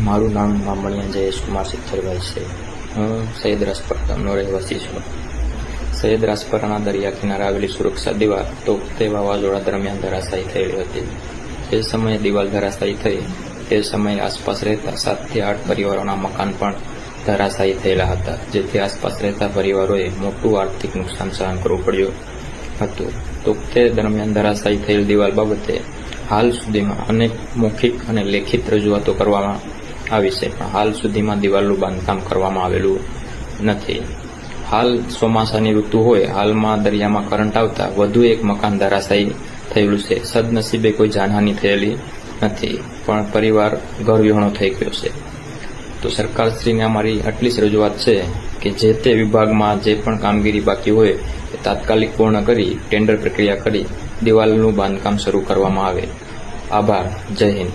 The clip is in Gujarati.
મારું નામ મામણિયા જયેશકુમાર સિત્તરભાઈ છે. હું સૈયદ રાજપરા ગામનો રહેવાસી છું. સૈયદ રાજપરાના દરિયા કિનારે આવેલી સુરક્ષા દિવાલ તોકતે વાવાઝોડા દરમિયાન ધરાશાયી થયેલી હતી. તે સમયે દિવાલ ધરાશાયી થઈ તે સમયે આસપાસ રહેતા 7 થી 8 પરિવારોના મકાન પણ ધરાશાયી થયેલા હતા, જેથી આસપાસ રહેતા પરિવારોએ મોટું આર્થિક નુકસાન સહન કરવું પડ્યું હતું. તોકતે દરમિયાન ધરાશાયી થયેલ દિવાલ બાબતે હાલ સુધીમાં અનેક મૌખિક અને લેખિત રજૂઆતો કરવામાં આવી છે, પણ હાલ સુધીમાં દિવાલનું બાંધકામ કરવામાં આવેલું નથી. હાલ ચોમાસાની ઋતુ હોય, હાલમાં દરિયામાં કરંટ આવતા વધુ એક મકાન ધરાશાયી થયેલું છે. સદનસીબે કોઈ જાનહાનિ થયેલી નથી, પણ પરિવાર ઘર વિહોણો થઈ ગયો છે. તો સરકારશ્રીને અમારી આટલી જ રજૂઆત છે કે જે તે વિભાગમાં જે પણ કામગીરી બાકી હોય એ તાત્કાલિક પૂર્ણ કરી ટેન્ડર પ્રક્રિયા કરી દિવાલનું બાંધકામ શરૂ કરવામાં આવે. આભાર. જય હિન્દ.